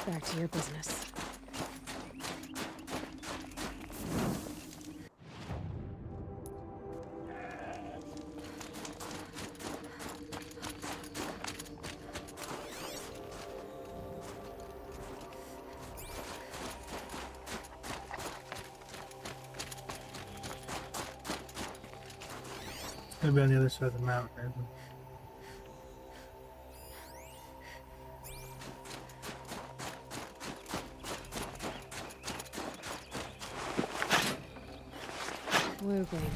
Back to your business. Gonna be on the other side of the mountain. Isn't it? Blue green.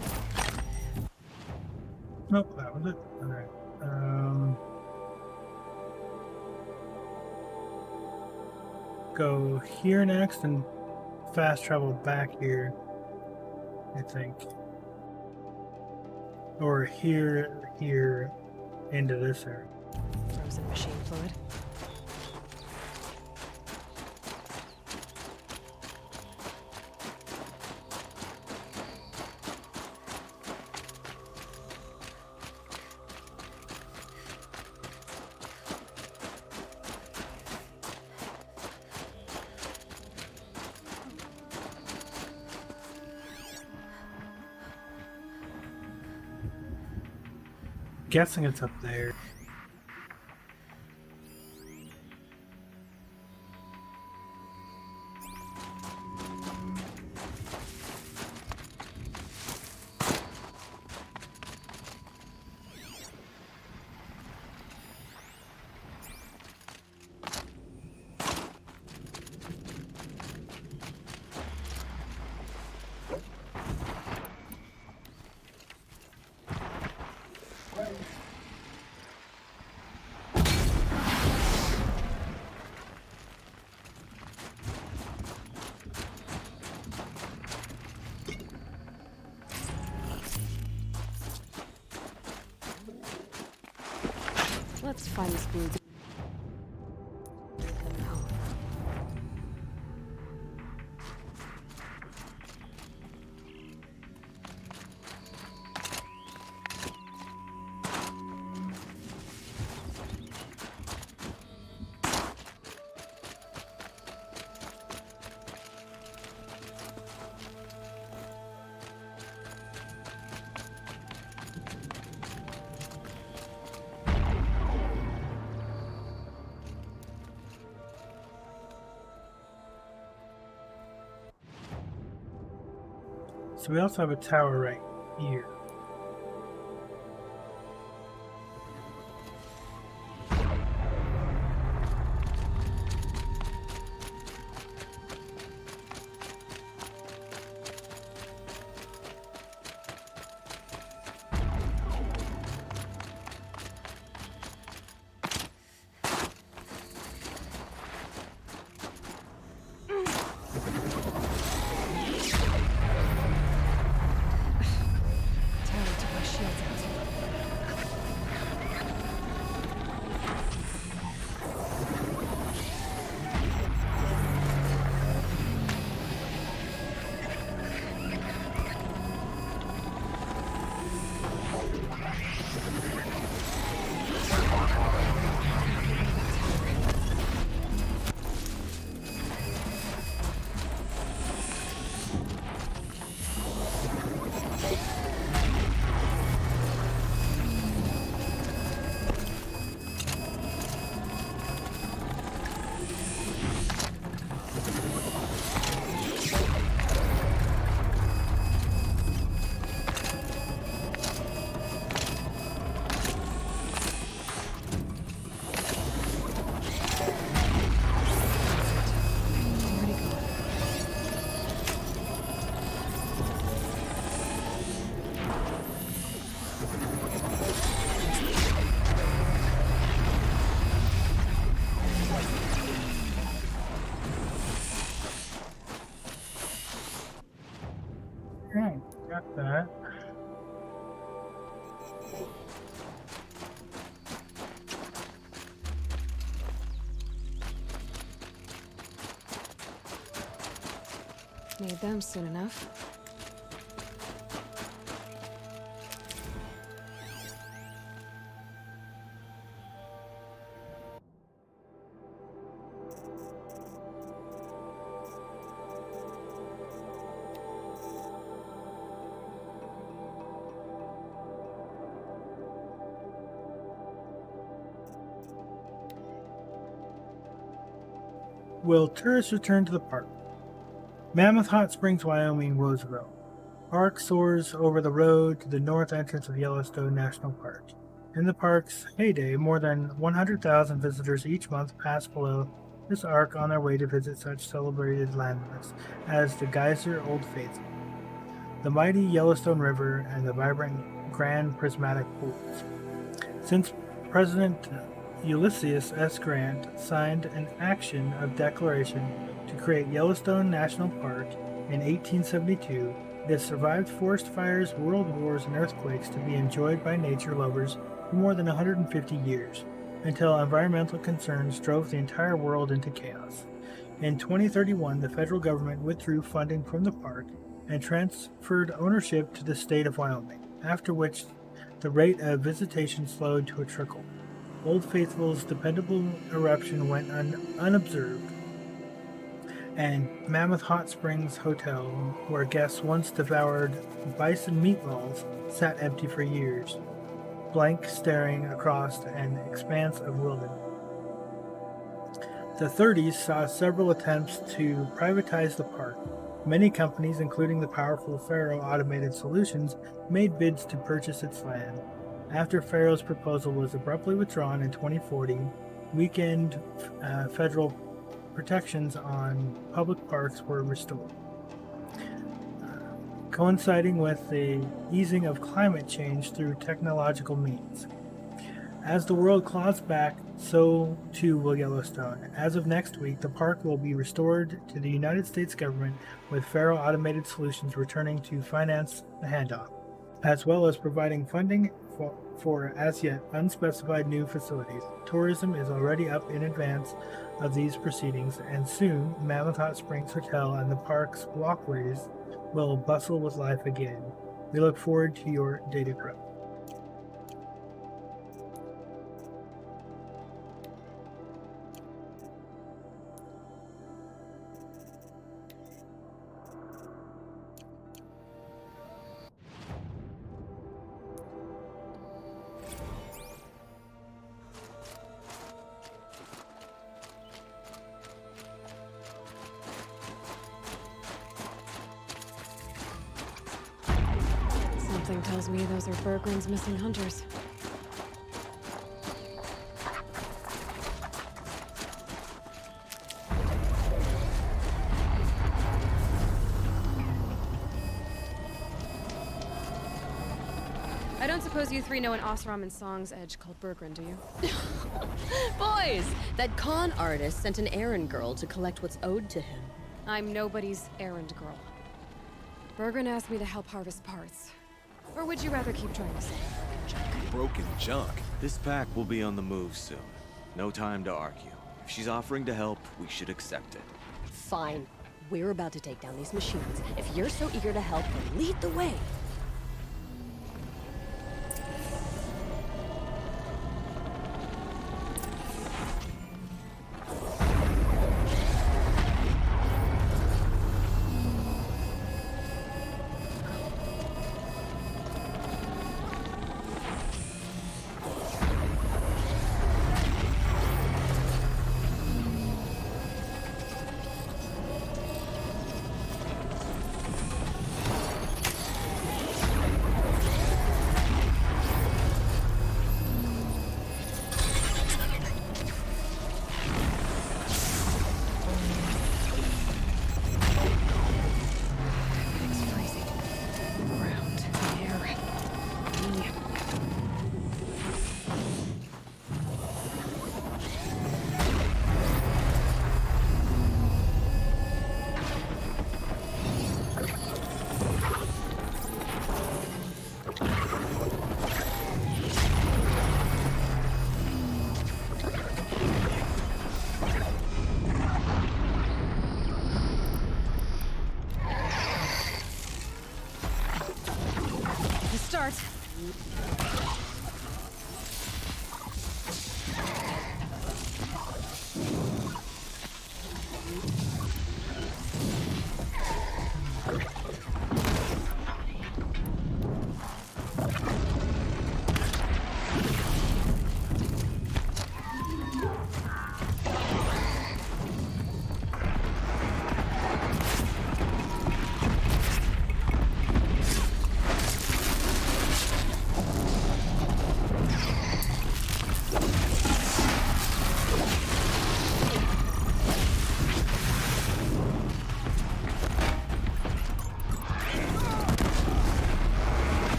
Nope, that was it. Alright. Go here next and fast travel back here, I think. Or here, into this area. Frozen machine fluid. Guessing it's up there. Let's find this blue. So we also have a tower right here. Need them soon enough. Will tourists return to the park? Mammoth Hot Springs, Wyoming, Roseville. Park soars over the road to the north entrance of Yellowstone National Park. In the park's heyday, more than 100,000 visitors each month pass below this arc on their way to visit such celebrated landmarks as the Geyser Old Faithful, the mighty Yellowstone River, and the vibrant Grand Prismatic Pools. Since President Ulysses S. Grant signed an action of declaration to create Yellowstone National Park in 1872, it has survived forest fires, world wars, and earthquakes to be enjoyed by nature lovers for more than 150 years, until environmental concerns drove the entire world into chaos. In 2031, the federal government withdrew funding from the park and transferred ownership to the state of Wyoming, after which the rate of visitation slowed to a trickle. Old Faithful's dependable eruption went unobserved, and Mammoth Hot Springs Hotel, where guests once devoured bison meatballs, sat empty for years, blank staring across an expanse of wilderness. The 30s saw several attempts to privatize the park. Many companies, including the powerful Faro Automated Solutions, made bids to purchase its land. After Faro's proposal was abruptly withdrawn in 2040, weakened federal protections on public parks were restored. Coinciding with the easing of climate change through technological means. As the world claws back, so too will Yellowstone. As of next week, the park will be restored to the United States government, with Faro Automated Solutions returning to finance the handoff, as well as providing funding for as yet unspecified new facilities. Tourism is already up in advance of these proceedings, and soon Mammoth Hot Springs Hotel and the park's walkways will bustle with life again. We look forward to your data growth. Something tells me those are Bergren's missing hunters. I don't suppose you three know an Osram and Song's edge called Bergren, do you? Boys, that con artist sent an errand girl to collect what's owed to him. I'm nobody's errand girl. Bergren asked me to help harvest parts. Or would you rather keep trying to sell junk? Broken junk? This pack will be on the move soon. No time to argue. If she's offering to help, we should accept it. Fine. We're about to take down these machines. If you're so eager to help, then lead the way.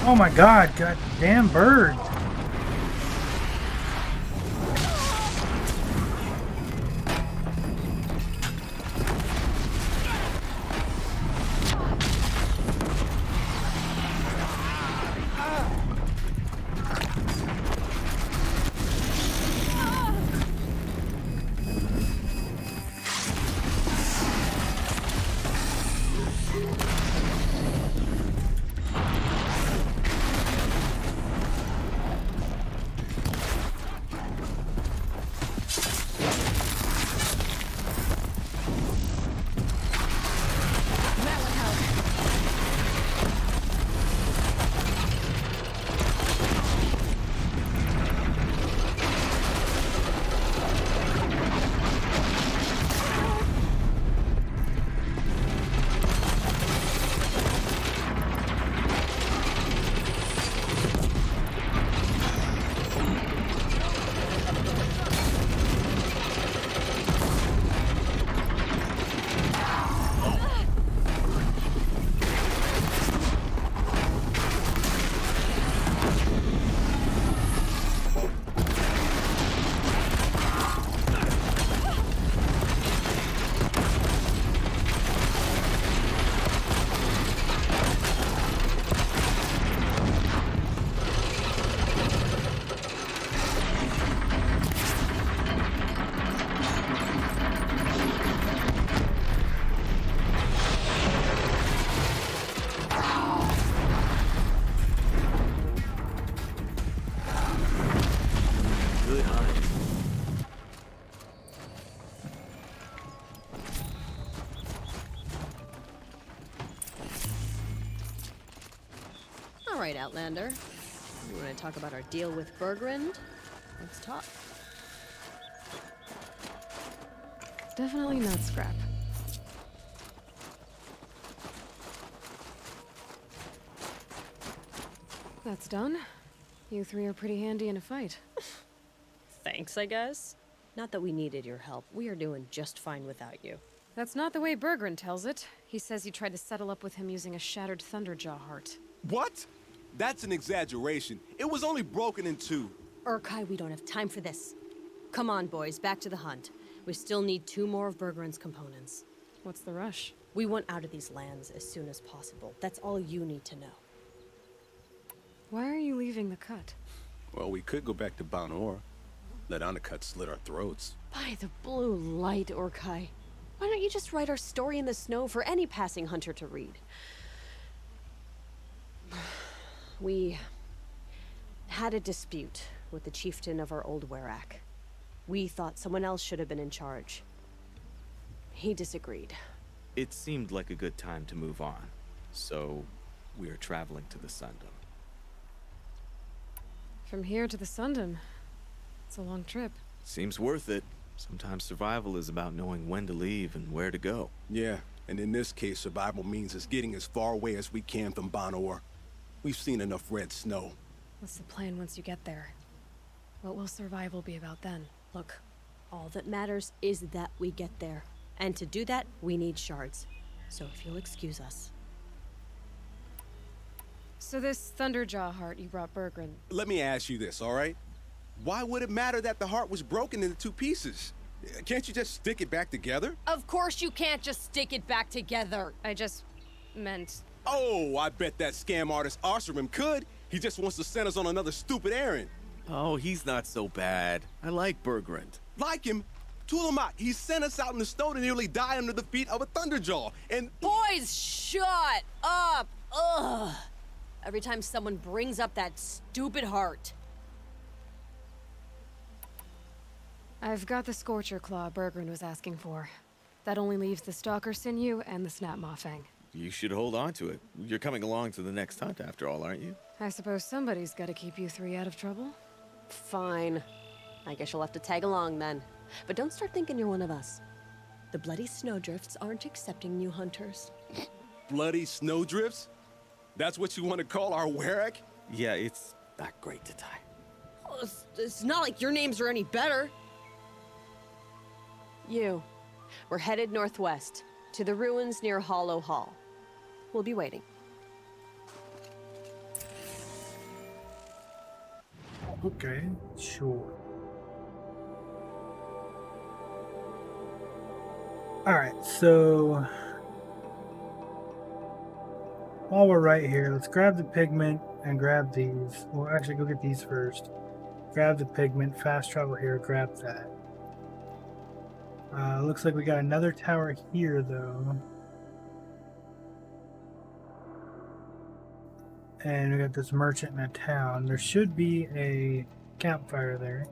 Oh my god, goddamn bird. Good hunt. All right, Outlander. You want to talk about our deal with Bergrand? Let's talk. Definitely not scrap. That's done. You three are pretty handy in a fight. Thanks, I guess. Not that we needed your help. We are doing just fine without you. That's not the way Bergrand tells it. He says you tried to settle up with him using a shattered Thunderjaw heart. What? That's an exaggeration. It was only broken in two. Urkai, we don't have time for this. Come on, boys, back to the hunt. We still need 2 more of Bergrand's components. What's the rush? We want out of these lands as soon as possible. That's all you need to know. Why are you leaving the cut? Well, we could go back to Banor. Let Undercut slit our throats. By the blue light, Urkai. Why don't you just write our story in the snow for any passing hunter to read? We had a dispute with the chieftain of our old Werak. We thought someone else should have been in charge. He disagreed. It seemed like a good time to move on, so we are traveling to the Sundom. From here to the Sundom. It's a long trip. Seems worth it. Sometimes survival is about knowing when to leave and where to go. Yeah, and in this case, survival means us getting as far away as we can from Banor. We've seen enough red snow. What's the plan once you get there? What will survival be about then? Look, all that matters is that we get there. And to do that, we need shards. So if you'll excuse us. So this Thunderjaw heart you brought Bergrand. Let me ask you this, all right? Why would it matter that the heart was broken into 2 pieces? Can't you just stick it back together? Of course you can't just stick it back together. I just meant... Oh, I bet that scam artist Arsarim could. He just wants to send us on another stupid errand. Oh, he's not so bad. I like Bergrand. Like him? Tulamat, he sent us out in the snow to nearly die under the feet of a Thunderjaw, and... Boys, shut up! Ugh! Every time someone brings up that stupid heart. I've got the Scorcher Claw Bergrand was asking for. That only leaves the Stalker Sinew and the Snap Maw Fang. You should hold on to it. You're coming along to the next hunt after all, aren't you? I suppose somebody's gotta keep you 3 out of trouble. Fine. I guess you'll have to tag along then. But don't start thinking you're one of us. The bloody snowdrifts aren't accepting new hunters. Bloody snowdrifts? That's what you want to call our Werak? Yeah, it's not great to tie. Oh, it's not like your names are any better. We're headed northwest, to the ruins near Hollow Hall. We'll be waiting. Okay, sure. Alright, so while we're right here, let's grab the pigment and grab these. Well, actually, go get these first. Grab the pigment, fast travel here, grab that. Looks like we got another tower here, though. And we got this merchant in a town. There should be a campfire there.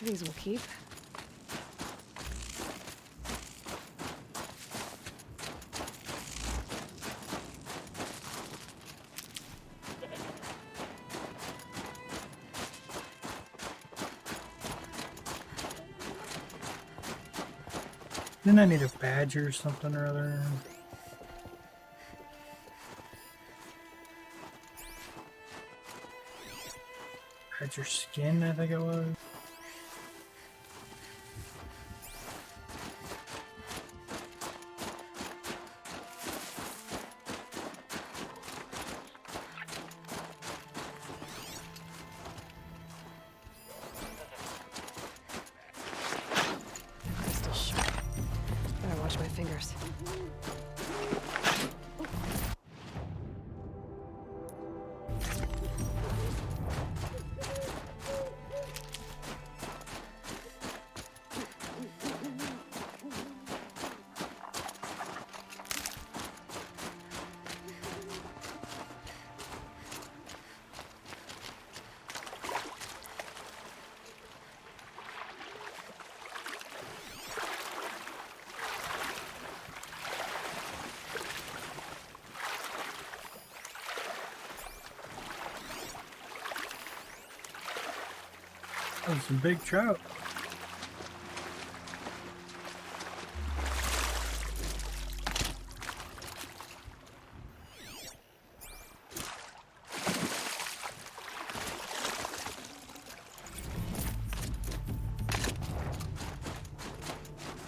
These will keep. Then I need a badge or something or other. Badger skin, I think it was. Crystal sharp. Better watch my fingers. Oh, some big trout.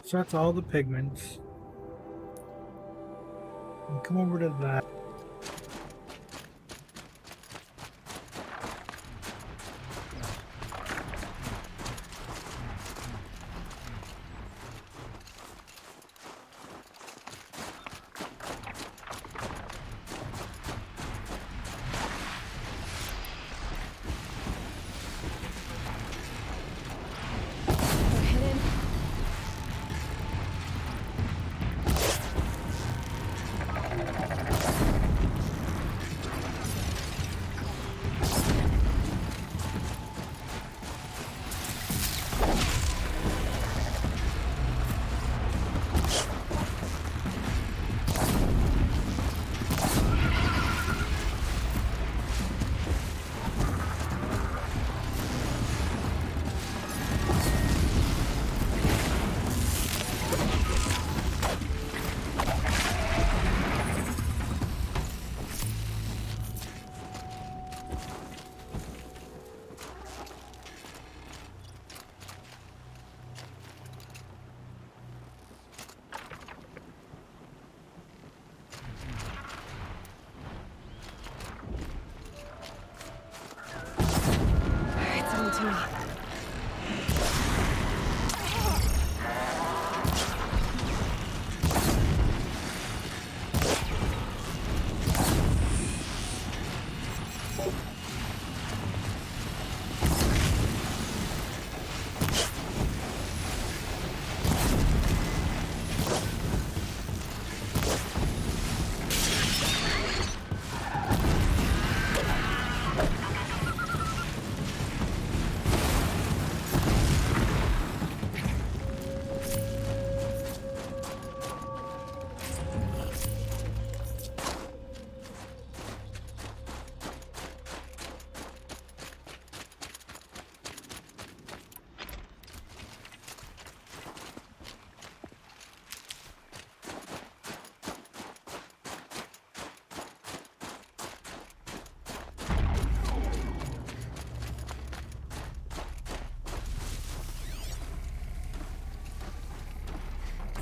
So that's all the pigments. And come over to that. We're hidden.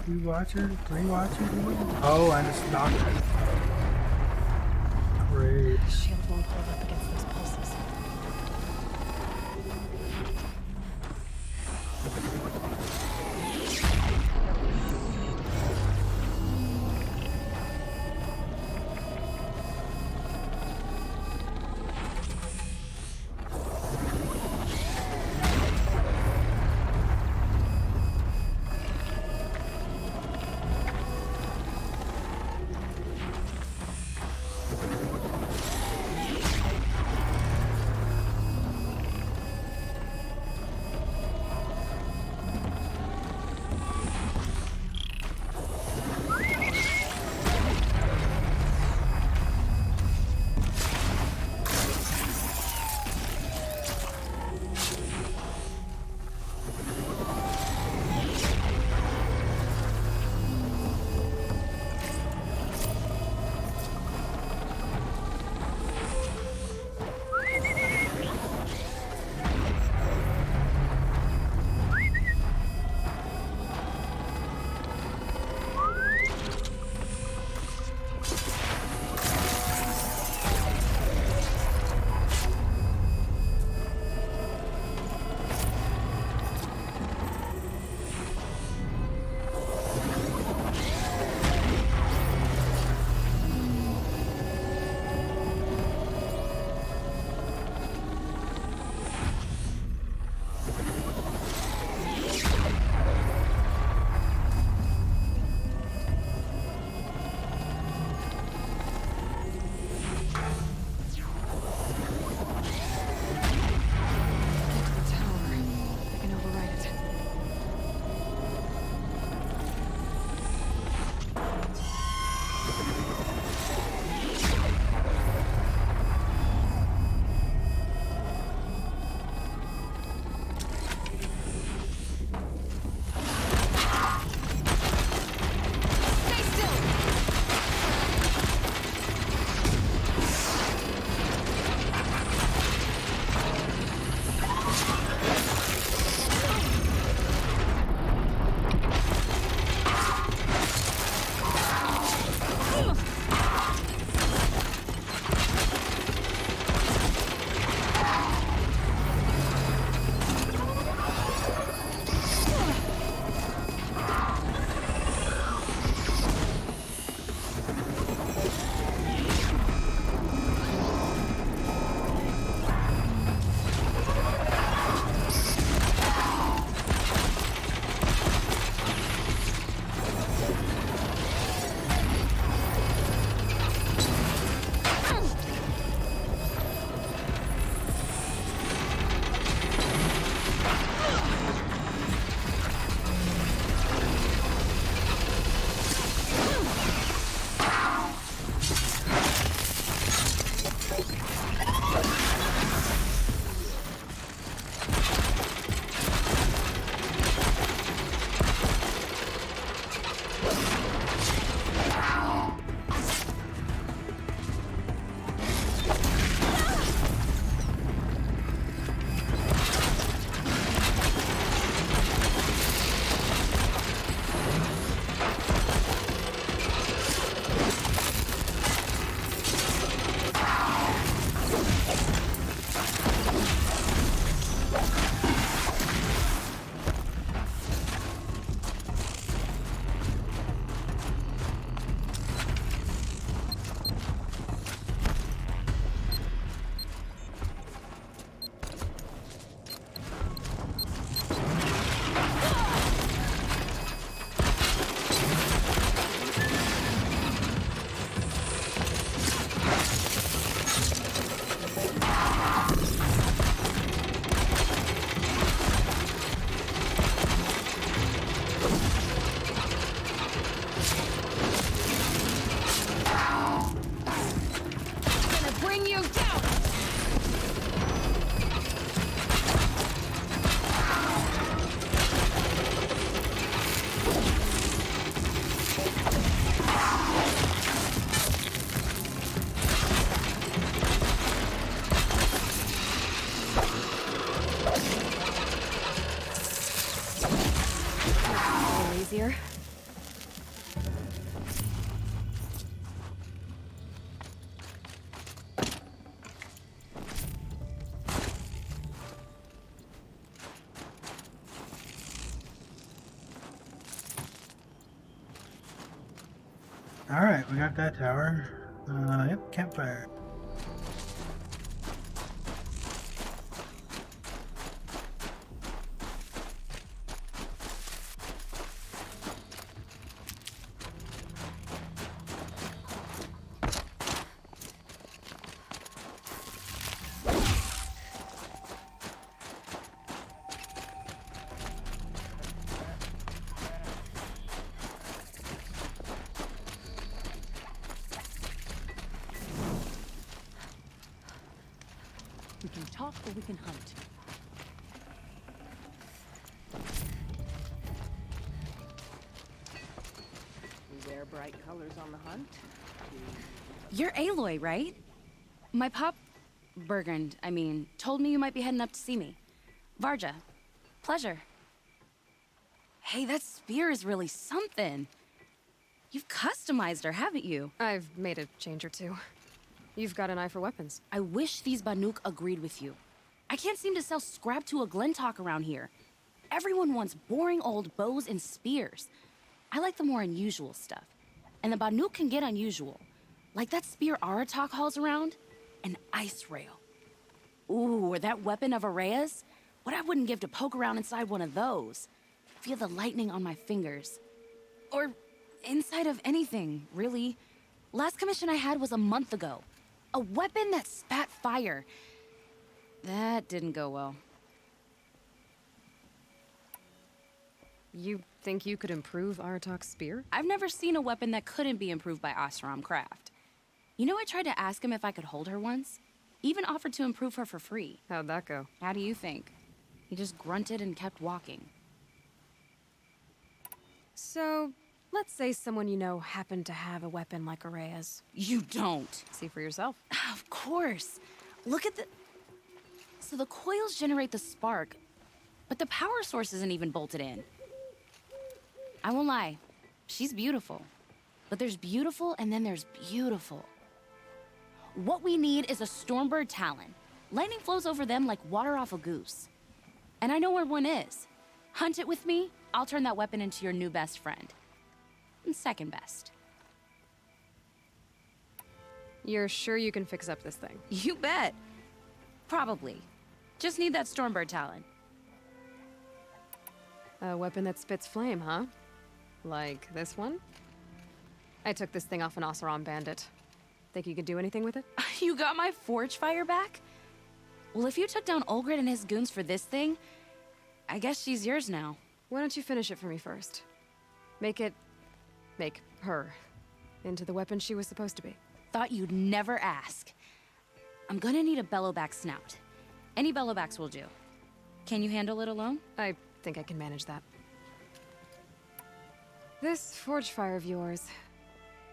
2 watchers, 3 watchers. Oh, and it's knocked. Great. Shield won't hold up against those pulses. Easier. Alright, we got that tower. Yep, campfire. We can talk or we can hunt. We wear bright colors on the hunt. You're Aloy, right? My pop... Bergund, I mean, told me you might be heading up to see me. Varja. Pleasure. Hey, that spear is really something. You've customized her, haven't you? I've made a change or two. You've got an eye for weapons. I wish these Banuk agreed with you. I can't seem to sell scrap to a Glentalk around here. Everyone wants boring old bows and spears. I like the more unusual stuff. And the Banuk can get unusual. Like that spear Aratak hauls around. An ice rail. Ooh, or that weapon of Araya's. What I wouldn't give to poke around inside one of those. Feel the lightning on my fingers. Or inside of anything, really. Last commission I had was a month ago. A weapon that spat fire. That didn't go well. You think you could improve Aratak's spear? I've never seen a weapon that couldn't be improved by Oseram craft. You know, I tried to ask him if I could hold her once. Even offered to improve her for free. How'd that go? How do you think? He just grunted and kept walking. So, let's say someone you know happened to have a weapon like Araya's. You don't. See for yourself. Of course. Look at the... So the coils generate the spark, but the power source isn't even bolted in. I won't lie. She's beautiful. But there's beautiful and then there's beautiful. What we need is a Stormbird Talon. Lightning flows over them like water off a goose. And I know where one is. Hunt it with me, I'll turn that weapon into your new best friend. And second best. You're sure you can fix up this thing? You bet. Probably. Just need that Stormbird Talon. A weapon that spits flame, huh? Like this one? I took this thing off an Oseram bandit. Think you could do anything with it? You got my forge fire back? Well, if you took down Olgrid and his goons for this thing, I guess she's yours now. Why don't you finish it for me first? Make her into the weapon she was supposed to be. Thought you'd never ask. I'm gonna need a bellowback snout. Any bellowbacks will do. Can you handle it alone? I think I can manage that. This forge fire of yours,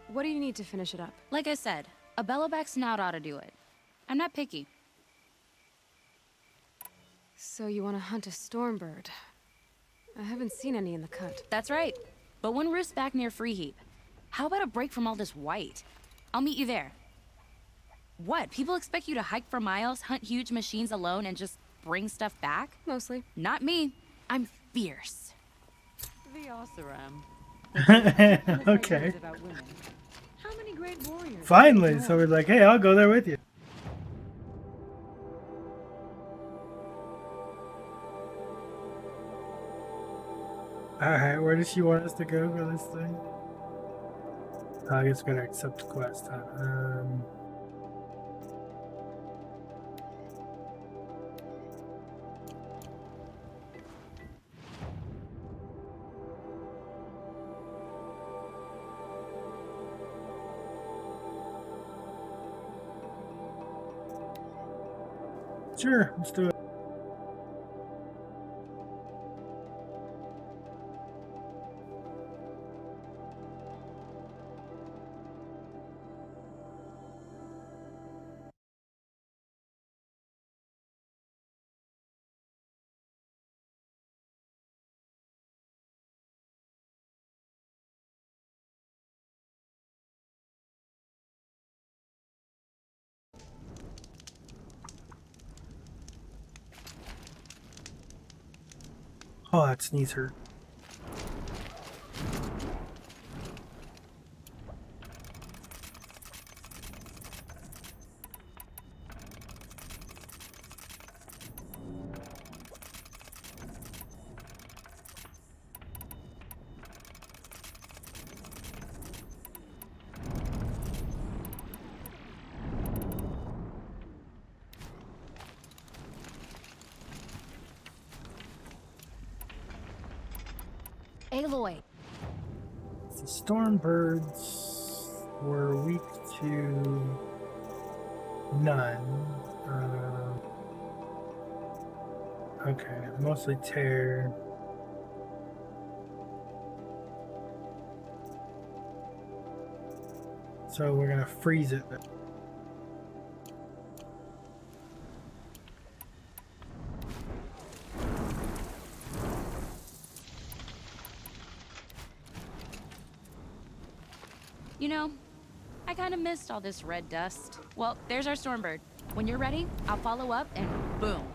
what do you need to finish it up? Like I said, a bellowback snout ought to do it. I'm not picky. So you want to hunt a Stormbird? I haven't seen any in the cut. That's right. But one roosts back near Freeheap. How about a break from all this white? I'll meet you there. What? People expect you to hike for miles, hunt huge machines alone, and just bring stuff back? Mostly. Not me. I'm fierce. The Oseram. Okay. About women. How many great warriors? Finally, so we're like, hey, I'll go there with you. Alright, where does she want us to go for this thing? I guess we're gonna accept the quest, huh? Sure, let's do it. Oh, that sneeze hurt. Aloy. The Stormbirds were weak to none. Okay, mostly tear. So we're gonna freeze it. You know, I kind of missed all this red dust. Well, there's our Stormbird. When you're ready, I'll follow up and boom.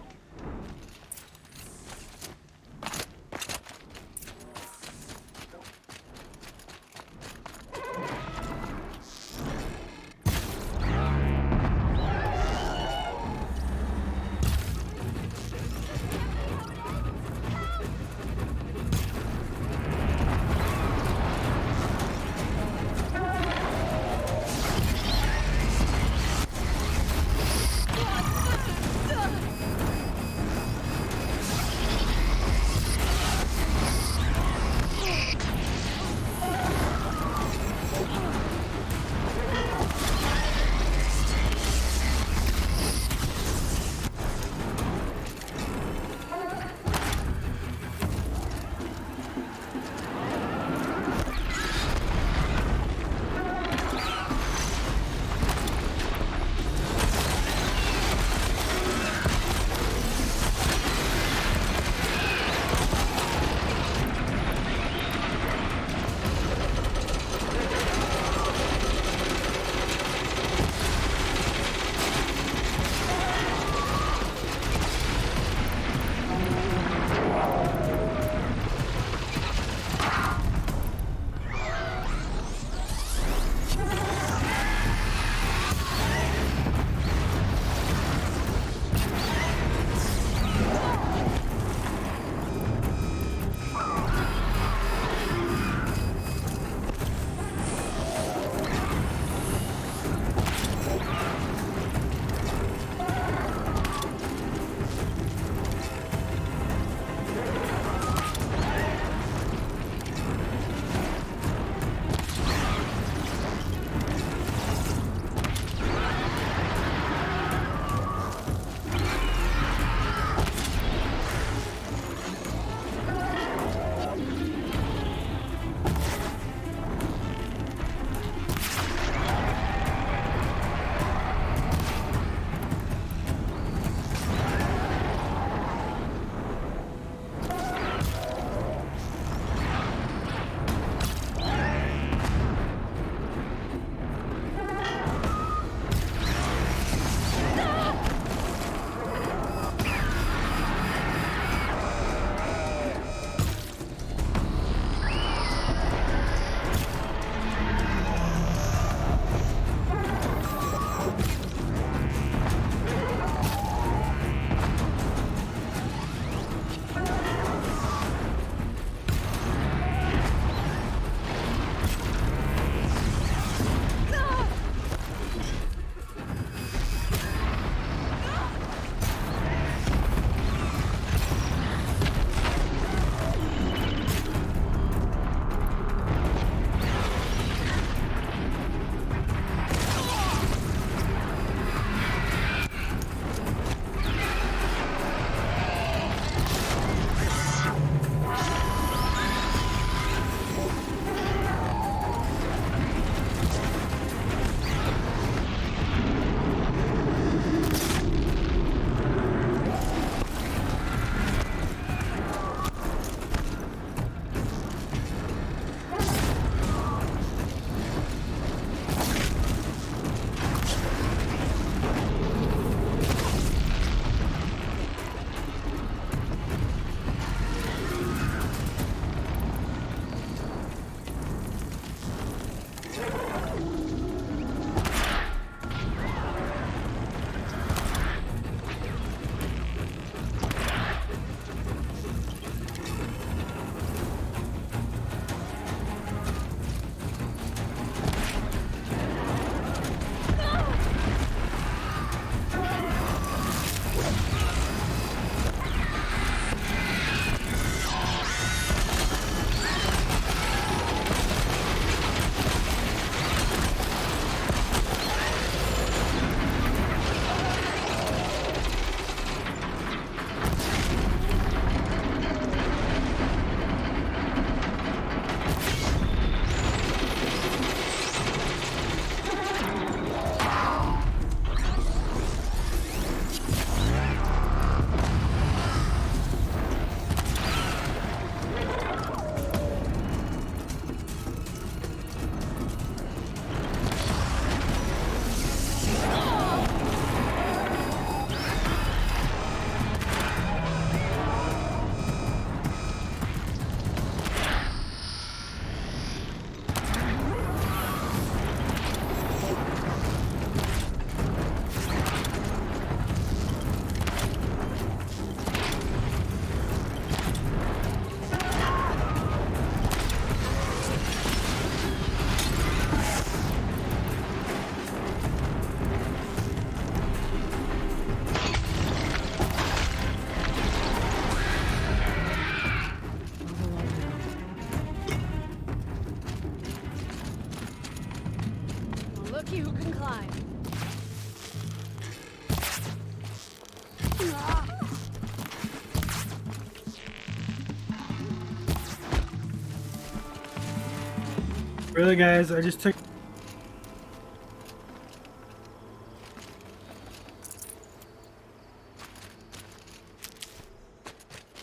Really, guys? I just took.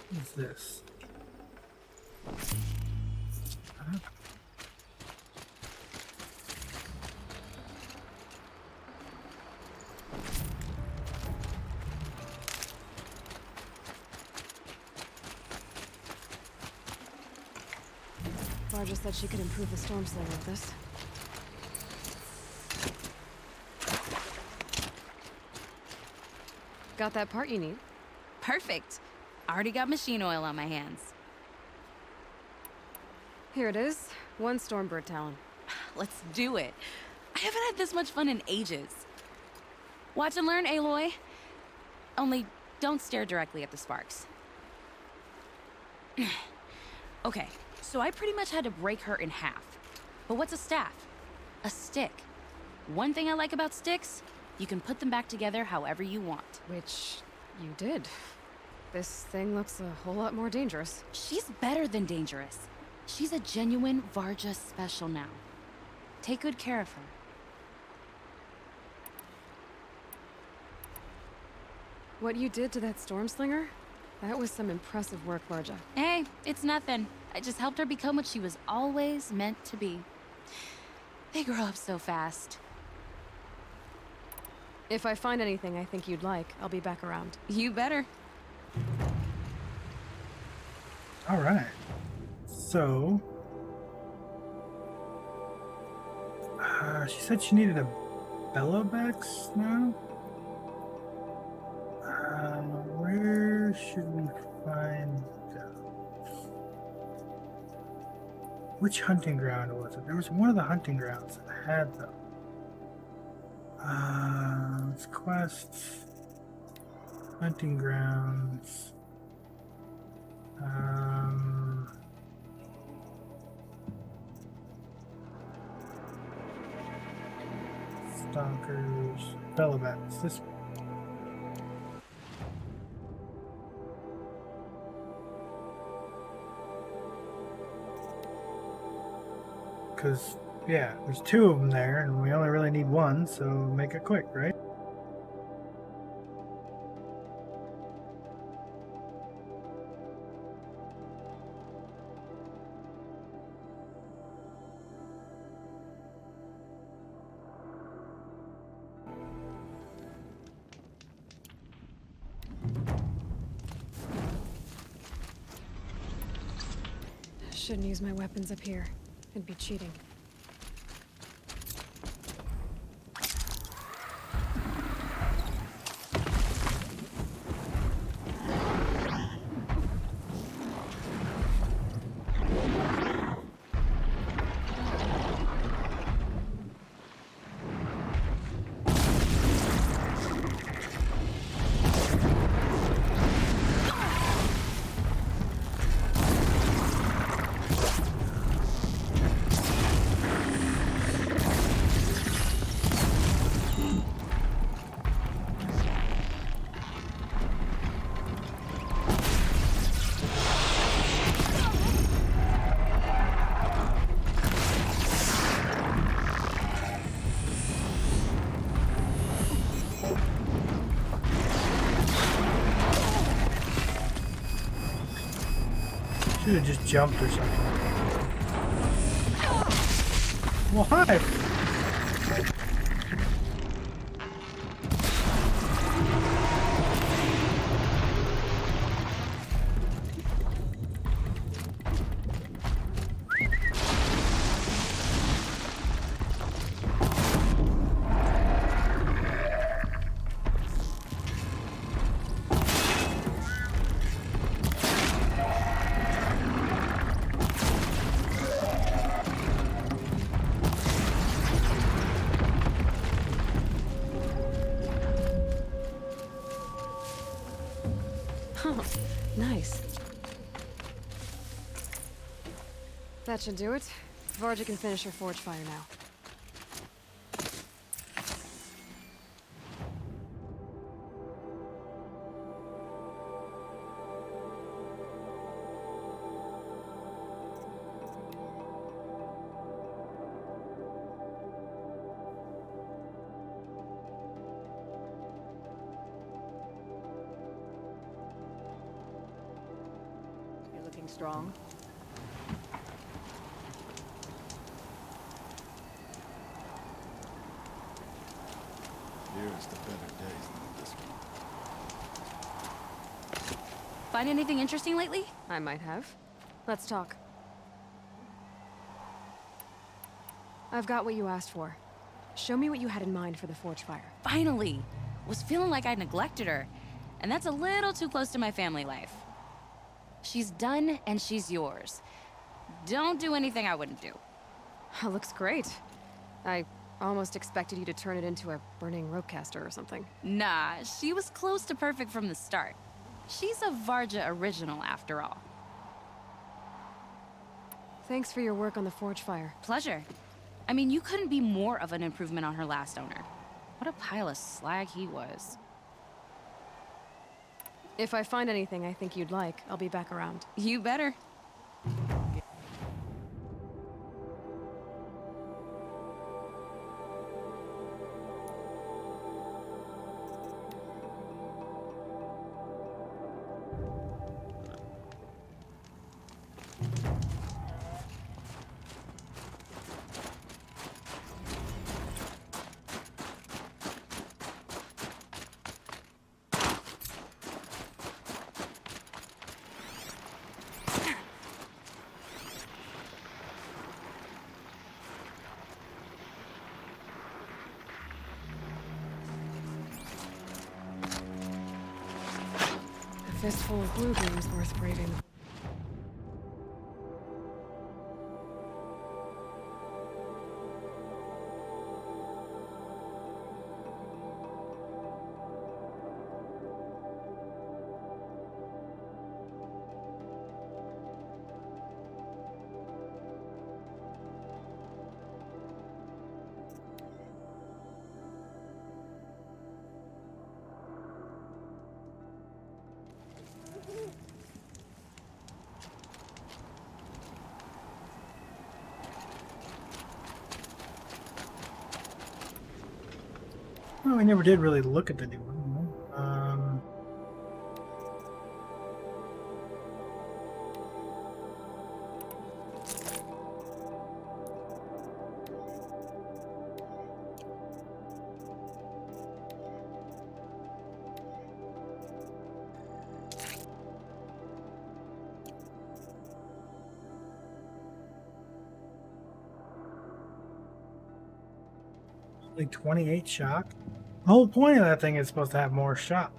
What's this? Huh? Varja said she could improve the storm slinger with this. Got that part you need? Perfect. Already got machine oil on my hands. Here it is. 1 Stormbird talon. Let's do it. I haven't had this much fun in ages. Watch and learn, Aloy. Only don't stare directly at the sparks. Okay, so I pretty much had to break her in half. But what's a staff? A stick. One thing I like about sticks, you can put them back together however you want. Which you did. This thing looks a whole lot more dangerous. She's better than dangerous. She's a genuine Varja special now. Take good care of her. What you did to that storm slinger? That was some impressive work, Varja. Hey, it's nothing. I just helped her become what she was always meant to be. They grow up so fast. If I find anything I think you'd like, I'll be back around. You better. All right. So, she said she needed a Belobex now. Where should we find those? Which hunting ground was it? There was one of the hunting grounds that had them. It's quests, hunting grounds. Stalkers, Belobex. This. Because, yeah, there's 2 of them there, and we only really need 1, so make it quick, right? Shouldn't use my weapons up here. It'd be cheating. Should have just jumped or something. Well, hi! Nice. That should do it. Varja can finish her forge fire now. looking strong. Here's the better days than this one. Find anything interesting lately? I might have. Let's talk. I've got what you asked for. Show me what you had in mind for the forge fire. Finally! Was feeling like I neglected her. And that's a little too close to my family life. She's done and she's yours. Don't do anything I wouldn't do. That looks great. I almost expected you to turn it into a burning rope caster or something. Nah, she was close to perfect from the start. She's a Varja original after all. Thanks for your work on the forge fire. Pleasure. I mean, you couldn't be more of an improvement on her last owner. What a pile of slag he was. If I find anything I think you'd like, I'll be back around. You better. A fistful of blueberry was worth braving. Oh, I never did really look at the new one. Like 28 shock. The whole point of that thing is supposed to have more shock.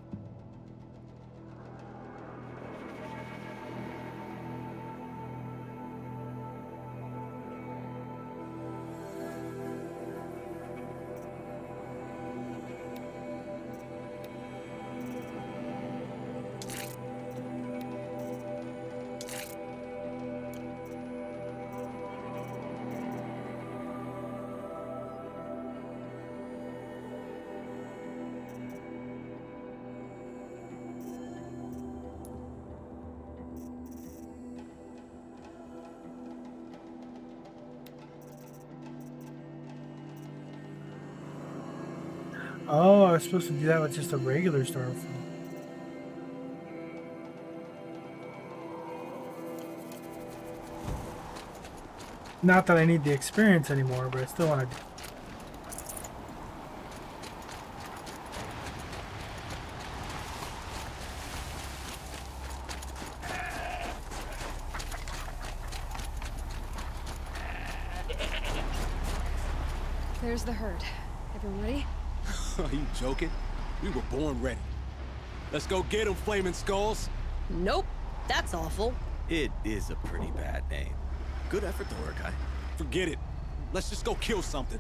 Oh, I was supposed to do that with just a regular starfall. Not that I need the experience anymore, but I still want to. There's the herd. Everyone ready? Are you joking? We were born ready. Let's go get them, Flaming Skulls. Nope, that's awful. It is a pretty bad name. Good effort though, Urkai. Forget it. Let's just go kill something.